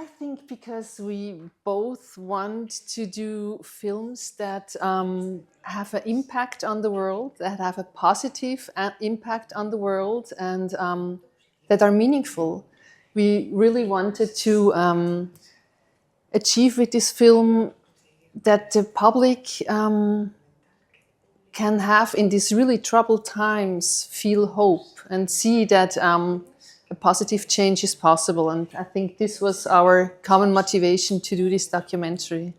I think because we both want to do films that have an impact on the world, that have a positive impact on the world, and that are meaningful. We really wanted to achieve with this film that the public can have, in these really troubled times, feel hope and see that a positive change is possible. And I think this was our common motivation to do this documentary.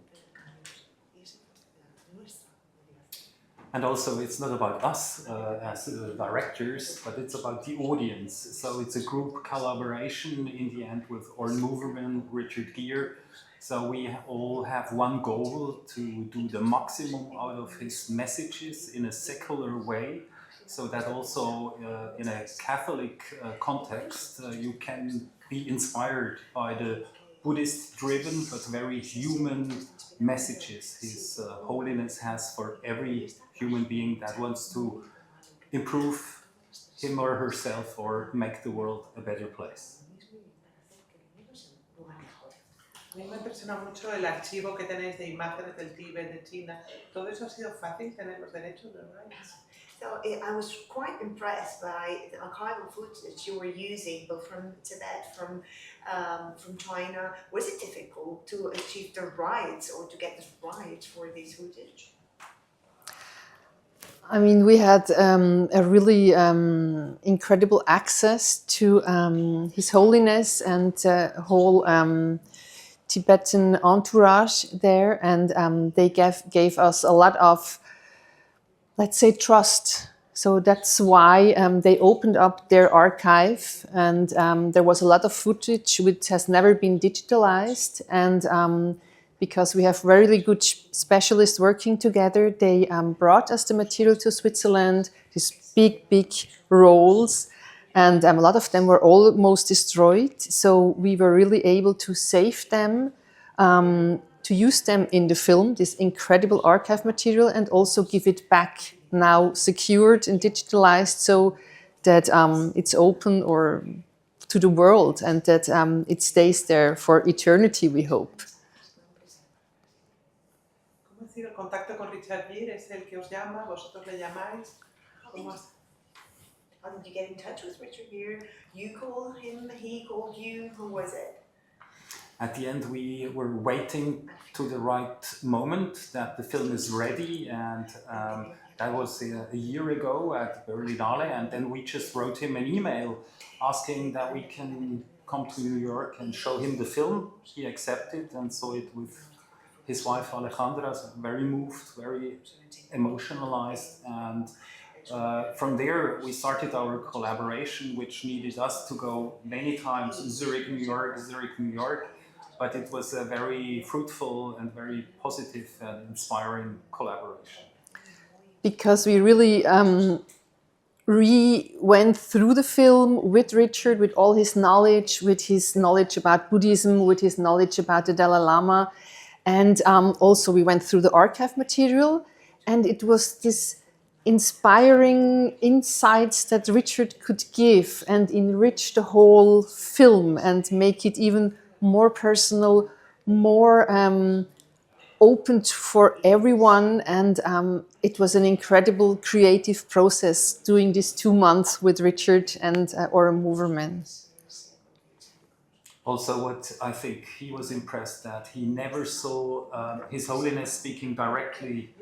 And also, it's not about us as directors, but it's about the audience. So it's a group collaboration in the end with Orn Moverman, Richard Gere. So we all have one goal to do the maximum out of his messages in a secular way, so that also in a Catholic context, you can be inspired by the Buddhist-driven but very human messages His Holiness has for every human being that wants to improve him or herself or make the world a better place. A mí me impresiona mucho el archivo que tenéis de imágenes del Tíbet, de China. ¿Todo eso ha sido fácil, tener los derechos, verdad? So I was quite impressed by the archival footage you were using, both from Tibet, from China. Was it difficult to achieve the rights or to get the rights for this footage? I mean, we had a really incredible access to His Holiness and the whole Tibetan entourage there, and they gave us a lot of, let's say, trust. So that's why they opened up their archive, and there was a lot of footage which has never been digitalized. And because we have really good specialists working together, they brought us the material to Switzerland, these big rolls, and a lot of them were almost destroyed. So we were really able to save them, to use them in the film, this incredible archive material, and also give it back now secured and digitalized, so that it's open or to the world, and that it stays there for eternity, we hope. ¿Cómo ha sido el contacto con Richard Gere? ¿Es el que os llama? ¿Vosotros le llamáis? How did you get in touch with Richard Gere? You called him, he called you, who was it? At the end, we were waiting to the right moment that the film is ready, and that was a year ago at Berlinale, and then we just wrote him an email asking that we can come to New York and show him the film. He accepted and saw it with his wife Alejandra, so very moved, very emotionalized, and from there we started our collaboration, which needed us to go many times Zurich, New York, but it was a very fruitful and very positive and inspiring collaboration. Because we really went through the film with Richard, with all his knowledge, about Buddhism, with his knowledge about the Dalai Lama. And also we went through the archive material, and it was this inspiring insights that Richard could give and enrich the whole film and make it even more personal, more open for everyone. And it was an incredible creative process doing this 2 months with Richard and Orm Moverman. Also, what I think he was impressed that he never saw His Holiness speaking directly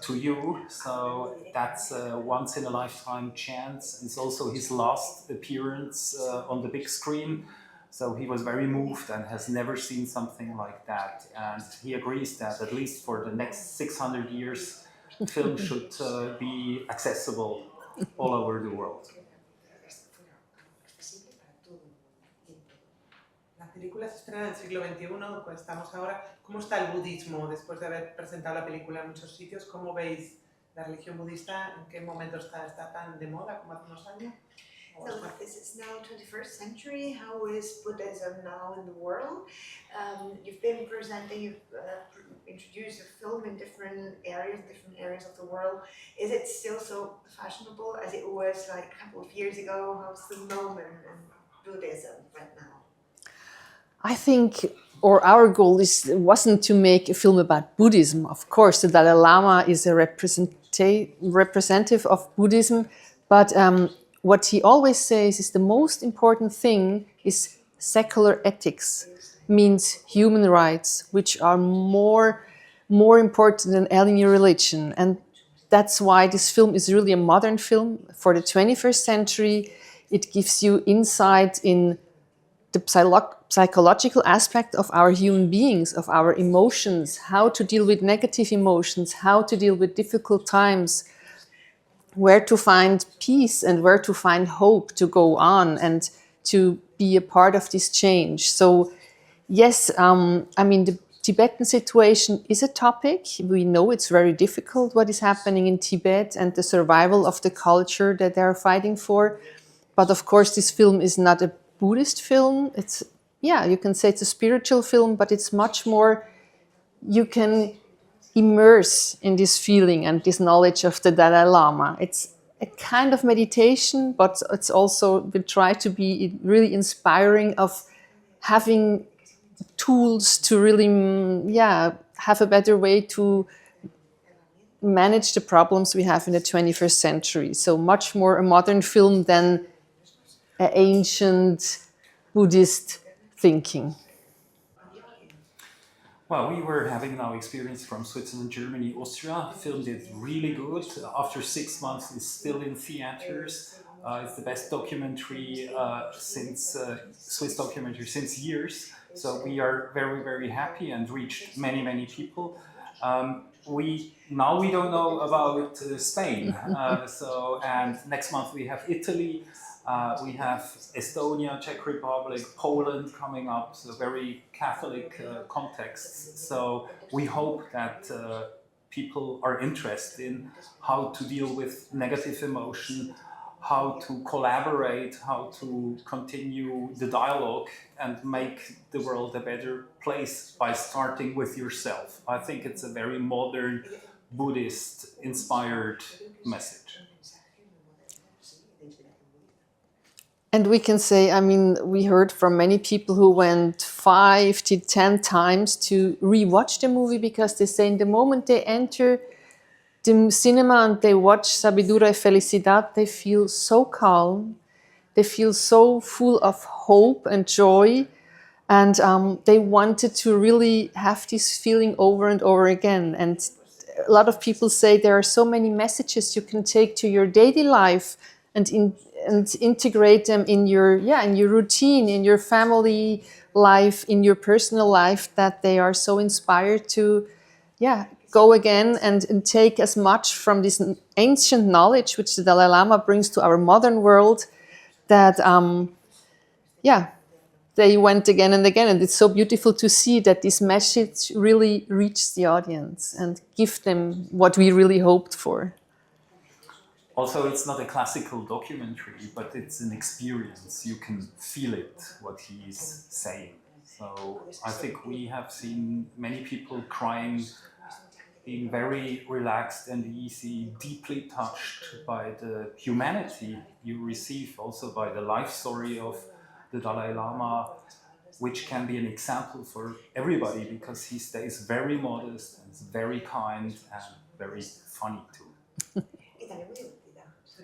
to you, so that's a once in a lifetime chance. It's also his last appearance on the big screen, so he was very moved and has never seen something like that. And he agrees that at least for the next 600 years, film should be accessible all over the world. La película se estrena en el siglo XXI, pues estamos ahora. ¿Cómo está el budismo después de haber presentado la película en muchos sitios? ¿Cómo veis la religión budista? ¿En qué momento está tan de moda como hace unos años? So this is now 21st century. How is Buddhism now in the world? You've been presenting, you've introduced a film in different areas of the world. Is it still so fashionable as it was like a couple of years ago? How's the moment in Buddhism right now? I think, or our goal wasn't to make a film about Buddhism. Of course, the Dalai Lama is a representative of Buddhism, but what he always says is the most important thing is secular ethics, means human rights, which are more important than any religion. And that's why this film is really a modern film for the 21st century. It gives you insight in the psychological aspect of our human beings, of our emotions, how to deal with negative emotions, how to deal with difficult times, where to find peace and where to find hope to go on and to be a part of this change. So yes, I mean, the Tibetan situation is a topic. We know it's very difficult what is happening in Tibet and the survival of the culture that they are fighting for. But of course, this film is not a Buddhist film. It's, yeah, you can say it's a spiritual film, but it's much more, you can immerse in this feeling and this knowledge of the Dalai Lama. It's a kind of meditation, but it's also, we try to be really inspiring of having tools to really, have a better way to manage the problems we have in the 21st century. So much more a modern film than an ancient Buddhist thinking. Well, we were having now experience from Switzerland, Germany, Austria. The film did really good. After 6 months, it's still in theaters. It's the best documentary Swiss documentary since years. So we are very, very happy and reached many, many people. We don't know about Spain. And next month we have Italy. We have Estonia, Czech Republic, Poland coming up, so very Catholic contexts. So we hope that people are interested in how to deal with negative emotion, how to collaborate, how to continue the dialogue and make the world a better place by starting with yourself. I think it's a very modern, Buddhist-inspired message. And we can say, I mean, we heard from many people who went 5 to 10 times to rewatch the movie because they say in the moment they enter the cinema and they watch Sabiduría, felicidad, they feel so calm, they feel so full of hope and joy, and they wanted to really have this feeling over and over again. And a lot of people say there are so many messages you can take to your daily life and integrate them in your routine, in your family life, in your personal life, that they are so inspired to go again and take as much from this ancient knowledge which the Dalai Lama brings to our modern world, that they went again and again. And it's so beautiful to see that this message really reached the audience and give them what we really hoped for. Also, it's not a classical documentary, but it's an experience. You can feel it, what he's saying. So I think we have seen many people crying, being very relaxed and easy, deeply touched by the humanity you receive, also by the life story of the Dalai Lama, which can be an example for everybody because he stays very modest and is very kind and very funny too.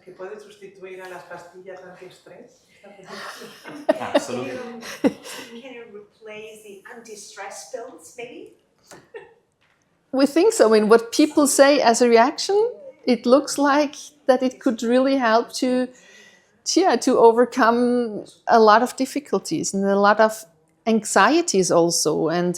Que puede sustituir a las pastillas antiestrés. Absolutely. Can it replace the anti-stress pills, maybe? We think so. I mean, what people say as a reaction, it looks like that it could really help to overcome a lot of difficulties and a lot of anxieties also. And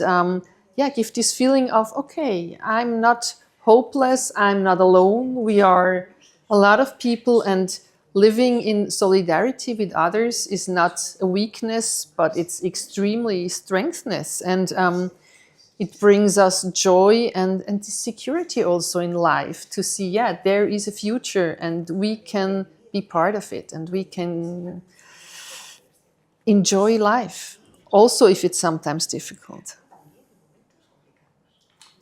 give this feeling of, okay, I'm not hopeless, I'm not alone. We are a lot of people, and living in solidarity with others is not a weakness, but it's extremely strengthness. And it brings us joy and security also in life to see, there is a future and we can be part of it and we can enjoy life, also if it's sometimes difficult.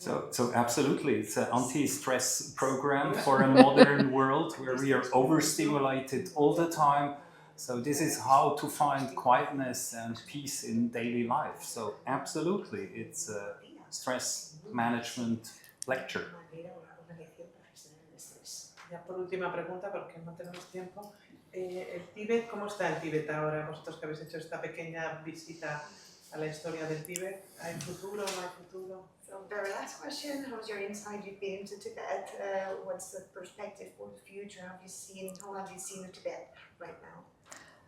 So absolutely, it's an anti-stress program for a modern world where we are overstimulated all the time. So this is how to find quietness and peace in daily life. So absolutely, it's a stress management lecture. Ya por última pregunta, porque no tenemos tiempo. El Tíbet, ¿cómo está el Tíbet ahora? Vosotros que habéis hecho esta pequeña visita a la historia del Tíbet, ¿hay futuro, no hay futuro? So very last question, how's your insight? You've been to Tibet, what's the perspective for the future? How have you seen the Tibet right now?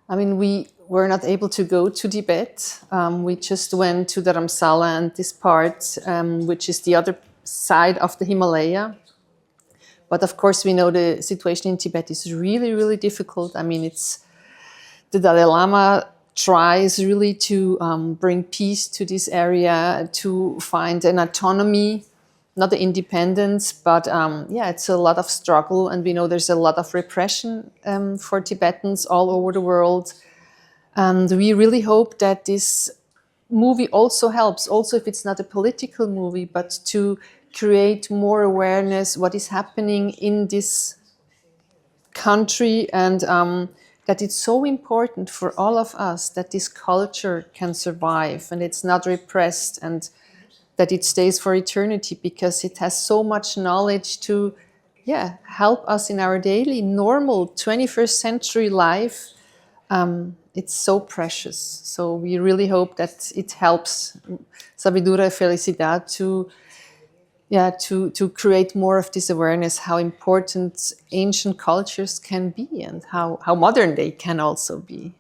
I mean, we were not able to go to Tibet. We just went to Dharamsala and this part, which is the other side of the Himalaya. But of course, we know the situation in Tibet is really, really difficult. I mean, the Dalai Lama tries really to bring peace to this area, to find an autonomy, not the independence, but it's a lot of struggle, and we know there's a lot of repression for Tibetans all over the world. And we really hope that this movie also helps, also if it's not a political movie, but to create more awareness what is happening in this country, and that it's so important for all of us that this culture can survive and it's not repressed, and that it stays for eternity, because it has so much knowledge to help us in our daily normal 21st century life. It's so precious. So we really hope that it helps Sabiduría, felicidad to create more of this awareness how important ancient cultures can be and how modern they can also be.